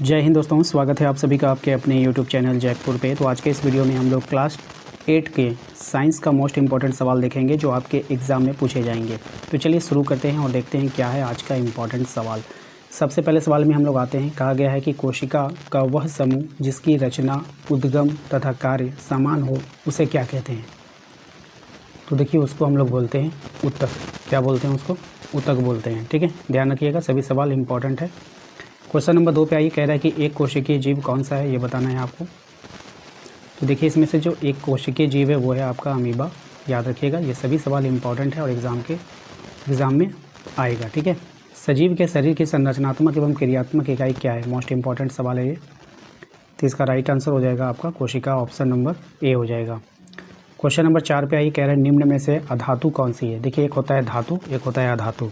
जय हिंद दोस्तों, स्वागत है आप सभी का आपके अपने यूट्यूब चैनल जैकपुर पे। तो आज के इस वीडियो में हम लोग क्लास 8 के साइंस का मोस्ट इंपॉर्टेंट सवाल देखेंगे जो आपके एग्ज़ाम में पूछे जाएंगे। तो चलिए शुरू करते हैं और देखते हैं क्या है आज का इम्पॉर्टेंट सवाल। सबसे पहले सवाल में हम लोग आते हैं। कहा गया है कि कोशिका का वह समूह जिसकी रचना, उद्गम तथा कार्य समान हो उसे क्या कहते हैं। तो देखिए उसको हम लोग बोलते हैं ऊतक। क्या बोलते हैं उसको? ऊतक बोलते हैं। ठीक है, ध्यान रखिएगा, सभी सवाल इंपॉर्टेंट है। क्वेश्चन नंबर 2 पे आइए। कह रहा है कि एक कोशिकीय जीव कौन सा है, ये बताना है आपको। तो देखिए इसमें से जो एक कोशिकीय जीव है वो है आपका अमीबा। याद रखिएगा, ये सभी सवाल इंपॉर्टेंट है और एग्ज़ाम में आएगा। ठीक है, सजीव के शरीर की संरचनात्मक एवं क्रियात्मक इकाई क्या है? मोस्ट इंपॉर्टेंट सवाल है ये। तो इसका राइट आंसर हो जाएगा आपका कोशिका, ऑप्शन नंबर ए हो जाएगा। क्वेश्चन नंबर 4 पे आइए। कह रहे हैं निम्न में से अधातु कौन सी है? देखिए एक होता है धातु, एक होता है अधातु।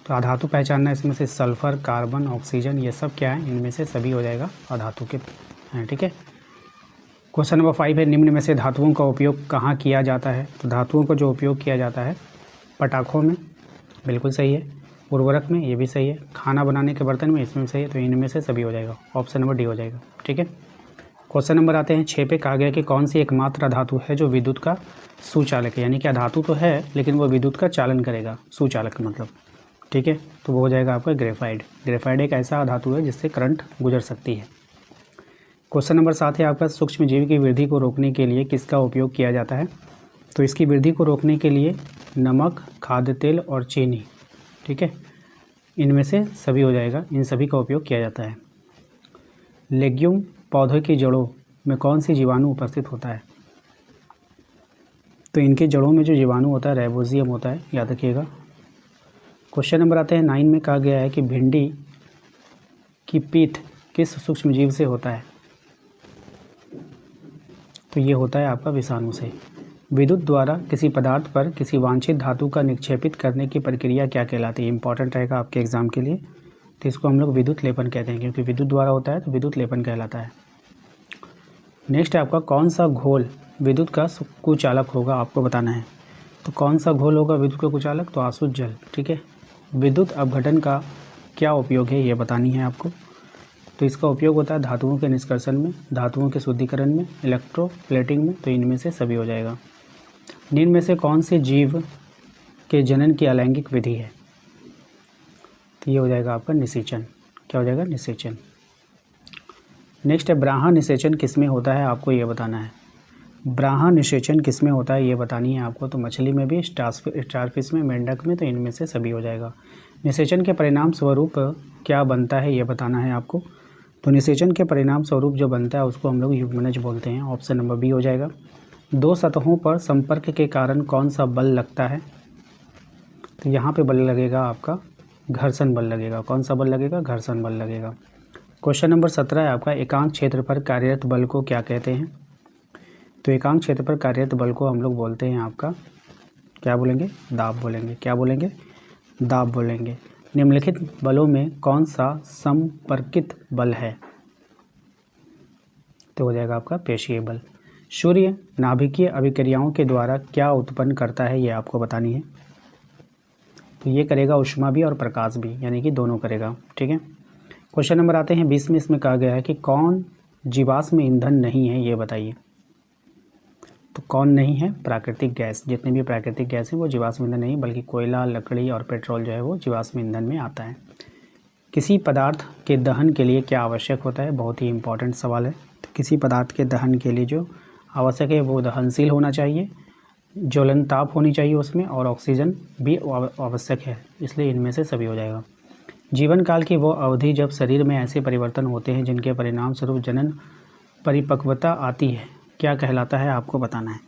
तो अधातु पहचानना है, इसमें से सल्फर, कार्बन, ऑक्सीजन, ये सब क्या है? इनमें से सभी हो जाएगा अधातु के हैं। ठीक है। क्वेश्चन नंबर 5 है निम्न में से धातुओं का उपयोग कहाँ किया जाता है? तो धातुओं का जो उपयोग किया जाता है पटाखों में, बिल्कुल सही है। उर्वरक में, ये भी सही है। खाना बनाने के बर्तन में, इसमें सही है। तो इनमें से सभी हो जाएगा, ऑप्शन नंबर डी हो जाएगा। ठीक है। क्वेश्चन नंबर आते हैं 6 पे। कहा गया कि कौन सी एकमात्र धातु है जो विद्युत का सुचालक है? यानी कि धातु तो है लेकिन वो विद्युत का चालन करेगा, सुचालक मतलब। ठीक है, तो वो हो जाएगा आपका ग्रेफाइट। ग्रेफाइट एक ऐसा धातु है जिससे करंट गुजर सकती है। क्वेश्चन नंबर 7 है आपका सूक्ष्म जीव की वृद्धि को रोकने के लिए किसका उपयोग किया जाता है? तो इसकी वृद्धि को रोकने के लिए नमक, खाद्य तेल और चीनी, ठीक है, इनमें से सभी हो जाएगा, इन सभी का उपयोग किया जाता है। लेग्यूम पौधों की जड़ों में कौन सी जीवाणु उपस्थित होता है? तो इनके जड़ों में जो जीवाणु होता है राइबोसियम होता है, याद रखिएगा। क्वेश्चन नंबर आते हैं 9 में। कहा गया है कि भिंडी की पीठ किस सूक्ष्म जीव से होता है? तो ये होता है आपका विषाणु से। विद्युत द्वारा किसी पदार्थ पर किसी वांछित धातु का निक्षेपित करने की प्रक्रिया क्या कहलाती है? इंपॉर्टेंट रहेगा आपके एग्जाम के लिए। तो इसको हम लोग विद्युत लेपन कहते हैं, क्योंकि विद्युत द्वारा होता है तो विद्युत लेपन कहलाता है। नेक्स्ट है आपका कौन सा घोल विद्युत का कुचालक होगा, आपको बताना है। तो कौन सा घोल होगा विद्युत का कुचालक? तो आसुत जल। ठीक है। विद्युत अपघटन का क्या उपयोग है, ये बतानी है आपको। तो इसका उपयोग होता है धातुओं के निष्कर्षण में, धातुओं के शुद्धिकरण में, इलेक्ट्रोप्लेटिंग में। तो इनमें से सभी हो जाएगा। निम्न में से कौन से जीव के जनन की अलैंगिक विधि है? तो ये हो जाएगा आपका निषेचन। क्या हो जाएगा? निषेचन। नेक्स्ट है ब्राह्मण निषेचन किसमें होता है, आपको ये बताना है। ब्राह्मण निषेचन किसमें होता है ये बतानी है आपको। तो मछली में भी, स्टारफिश में, मेंढक में, तो इनमें से सभी हो जाएगा। निषेचन के परिणाम स्वरूप क्या बनता है ये बताना है आपको। तो निषेचन के परिणाम स्वरूप जो बनता है उसको हम लोग युग्मनज बोलते हैं, ऑप्शन नंबर बी हो जाएगा। दो सतहों पर संपर्क के कारण कौन सा बल लगता है? तो यहाँ पे बल लगेगा आपका घर्षण बल लगेगा। कौन सा बल लगेगा? घर्षण बल लगेगा। क्वेश्चन नंबर 17 है आपका एकांक क्षेत्र पर कार्यरत बल को क्या कहते हैं? तो एकांक क्षेत्र पर कार्यरत बल को हम लोग बोलते हैं आपका, क्या बोलेंगे? दाब बोलेंगे। क्या बोलेंगे? दाब बोलेंगे। निम्नलिखित बलों में कौन सा संपर्कित बल है? तो हो जाएगा आपका पेशीय बल। सूर्य नाभिकीय अभिक्रियाओं के द्वारा क्या उत्पन्न करता है ये आपको बतानी है। तो ये करेगा ऊष्मा भी और प्रकाश भी, यानी कि दोनों करेगा। ठीक है। क्वेश्चन नंबर आते हैं 20 में। इसमें कहा गया है कि कौन जीवाश्म ईंधन नहीं है, ये बताइए। तो कौन नहीं है? प्राकृतिक गैस। जितने भी प्राकृतिक गैस हैं वो जीवाश्म ईंधन नहीं, बल्कि कोयला, लकड़ी और पेट्रोल जो है वो जीवाश्म ईंधन में आता है। किसी पदार्थ के दहन के लिए क्या आवश्यक होता है? बहुत ही इंपॉर्टेंट सवाल है। तो किसी पदार्थ के दहन के लिए जो आवश्यक है वो दहनशील होना चाहिए, ज्वलन ताप होनी चाहिए उसमें, और ऑक्सीजन भी आवश्यक है, इसलिए इनमें से सभी हो जाएगा। जीवन काल की वो अवधि जब शरीर में ऐसे परिवर्तन होते हैं जिनके परिणाम स्वरूप जनन परिपक्वता आती है, क्या कहलाता है, आपको बताना है।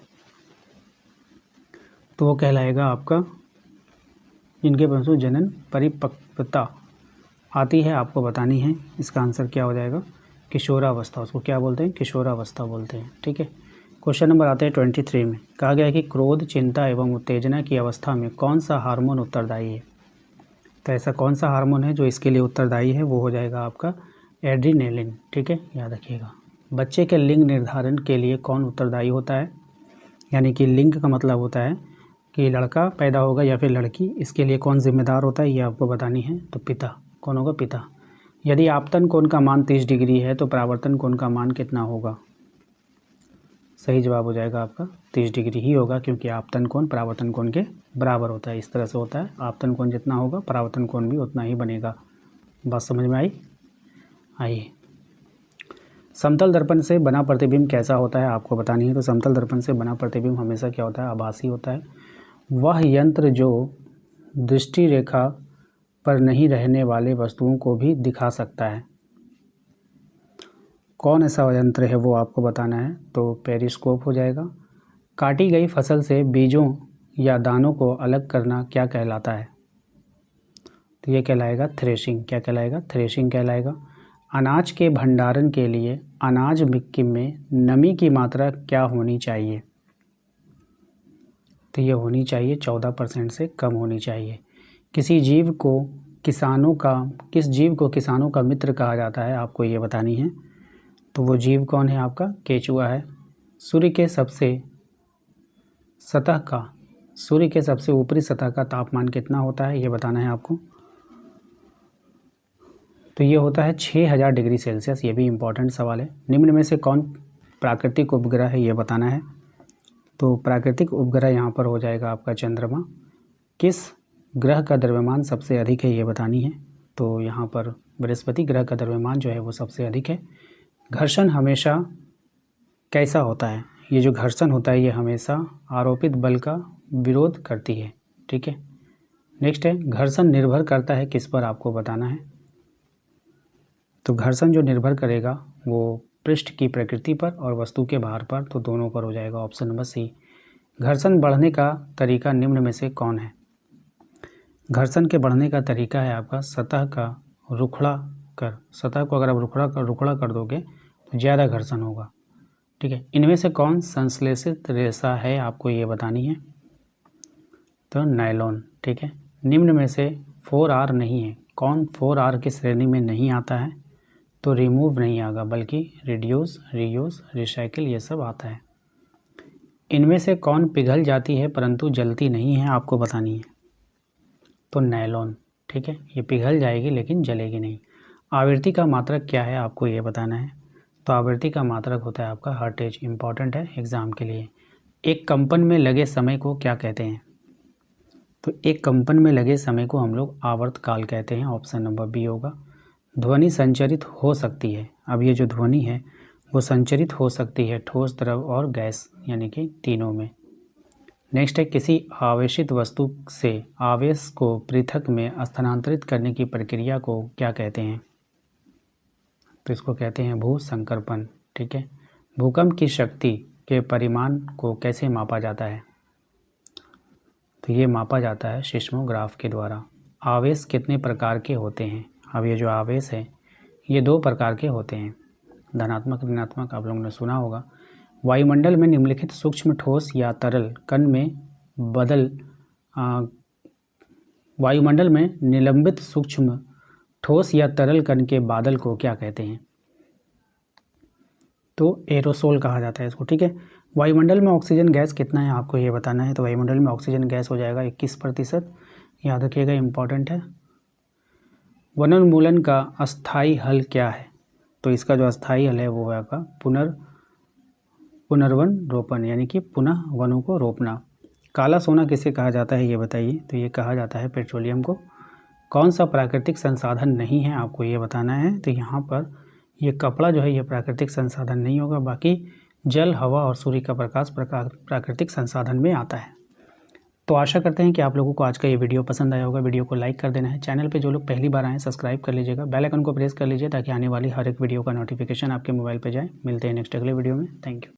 तो वो कहलाएगा आपका, जिनके परिणाम जनन परिपक्वता आती है, आपको बतानी है। इसका आंसर क्या हो जाएगा? किशोरावस्था। उसको क्या बोलते हैं? किशोरावस्था बोलते हैं। ठीक है। क्वेश्चन नंबर आते हैं 23 में। कहा गया है कि क्रोध, चिंता एवं उत्तेजना की अवस्था में कौन सा हार्मोन उत्तरदायी है? तो ऐसा कौन सा हार्मोन है जो इसके लिए उत्तरदायी है? वो हो जाएगा आपका एड्रीनेलिन। ठीक है, याद रखिएगा। बच्चे के लिंग निर्धारण के लिए कौन उत्तरदायी होता है? यानी कि लिंग का मतलब होता है कि लड़का पैदा होगा या फिर लड़की, इसके लिए कौन जिम्मेदार होता है ये आपको बतानी है। तो पिता। कौन होगा? पिता। यदि आपतन कोण का मान 30 डिग्री है तो परावर्तन कोण का मान कितना होगा? सही जवाब हो जाएगा आपका 30 डिग्री ही होगा, क्योंकि आपतन कोण परावर्तन कोण के बराबर होता है। इस तरह से होता है, आपतन कोण जितना होगा परावर्तन कोण भी उतना ही बनेगा। बात समझ में आई? आइए, समतल दर्पण से बना प्रतिबिंब कैसा होता है आपको बतानी है। तो समतल दर्पण से बना प्रतिबिंब हमेशा क्या होता है? आभासी होता है। वह यंत्र जो दृष्टि रेखा पर नहीं रहने वाले वस्तुओं को भी दिखा सकता है। कौन ऐसा यंत्र है वो आपको बताना है। तो पेरिस्कोप हो जाएगा। काटी गई फसल से बीजों या दानों को अलग करना क्या कहलाता है? तो ये कहलाएगा थ्रेशिंग। क्या कहलाएगा? थ्रेशिंग कहलाएगा। अनाज के भंडारण के लिए अनाज मिक्की में नमी की मात्रा क्या होनी चाहिए? तो ये होनी चाहिए 14% से कम होनी चाहिए। किस जीव को किसानों का मित्र कहा जाता है आपको ये बतानी है। तो वो जीव कौन है आपका? केचुआ है। सूर्य के सबसे ऊपरी सतह का तापमान कितना होता है ये बताना है आपको। तो ये होता है 6000 डिग्री सेल्सियस। ये भी इम्पॉर्टेंट सवाल है। निम्न में से कौन प्राकृतिक उपग्रह है ये बताना है। तो प्राकृतिक उपग्रह यहाँ पर हो जाएगा आपका चंद्रमा। किस ग्रह का द्रव्यमान सबसे अधिक है ये बतानी है। तो यहाँ पर बृहस्पति ग्रह का द्रव्यमान जो है वो सबसे अधिक है। घर्षण हमेशा कैसा होता है? ये जो घर्षण होता है ये हमेशा आरोपित बल का विरोध करती है। ठीक है। नेक्स्ट है, घर्षण निर्भर करता है किस पर आपको बताना है। तो घर्षण जो निर्भर करेगा वो पृष्ठ की प्रकृति पर और वस्तु के भार पर, तो दोनों पर हो जाएगा। Option number C. घर्षण बढ़ने का तरीका निम्न में से कौन है? घर्षण के बढ़ने का तरीका है आपका सतह को अगर आप रुखड़ा कर दोगे तो ज़्यादा घर्षण होगा। ठीक है। इनमें से कौन संश्लेषित रेशा है आपको ये बतानी है। तो नायलॉन। ठीक है। निम्न में से 4R नहीं है। कौन 4R की श्रेणी में नहीं आता है? तो रिमूव नहीं आएगा, बल्कि रिड्यूस, रीयूज, रिसाइकिल ये सब आता है। इनमें से कौन पिघल जाती है परंतु जलती नहीं है आपको बतानी है। तो नायलॉन। ठीक है। ये पिघल जाएगी लेकिन जलेगी नहीं। आवृत्ति का मात्रक क्या है आपको ये बताना है। तो आवृत्ति का मात्रक होता है आपका हर्ट्ज। इम्पॉर्टेंट है एग्ज़ाम के लिए। एक कंपन में लगे समय को क्या कहते हैं? तो एक कंपन में लगे समय को हम लोग आवर्तकाल कहते हैं। ऑप्शन नंबर बी होगा। ध्वनि संचरित हो सकती है। अब ये जो ध्वनि है वो संचरित हो सकती है ठोस, द्रव और गैस, यानी कि तीनों में। नेक्स्ट है, किसी आवेशित वस्तु से आवेश को पृथक में स्थानांतरित करने की प्रक्रिया को क्या कहते हैं? तो इसको कहते हैं भूसंकर्पण। ठीक है। भूकंप की शक्ति के परिमाण को कैसे मापा जाता है? तो ये मापा जाता है सिस्मोग्राफ के द्वारा। आवेश कितने प्रकार के होते हैं? अब ये जो आवेश है ये 2 प्रकार के होते हैं, धनात्मक ऋणात्मक। आप लोगों ने सुना होगा। वायुमंडल में निम्नलिखित सूक्ष्म ठोस या तरल कण में वायुमंडल में निलंबित सूक्ष्म ठोस या तरल कण के बादल को क्या कहते हैं? तो एरोसोल कहा जाता है इसको। ठीक है। वायुमंडल में ऑक्सीजन गैस कितना है आपको ये बताना है। तो वायुमंडल में ऑक्सीजन गैस हो जाएगा 21%। याद रखिएगा, इम्पॉर्टेंट है। वनोन्मूलन का अस्थायी हल क्या है? तो इसका जो अस्थायी हल है वो है आपका पुनर्वन रोपण, यानी कि पुनः वनों को रोपना। काला सोना किसे कहा जाता है ये बताइए। तो ये कहा जाता है पेट्रोलियम को। कौन सा प्राकृतिक संसाधन नहीं है आपको ये बताना है। तो यहाँ पर ये कपड़ा जो है ये प्राकृतिक संसाधन नहीं होगा, बाकी जल, हवा और सूर्य का प्रकाश प्राकृतिक संसाधन में आता है। तो आशा करते हैं कि आप लोगों को आज का ये वीडियो पसंद आया होगा। वीडियो को लाइक कर देना है। चैनल पे जो लोग पहली बार आए सब्सक्राइब कर लीजिएगा। बेल आइकन को प्रेस कर लीजिए ताकि आने वाली हर एक वीडियो का नोटिफिकेशन आपके मोबाइल पे जाए। मिलते हैं नेक्स्ट अगले वीडियो में। Thank you.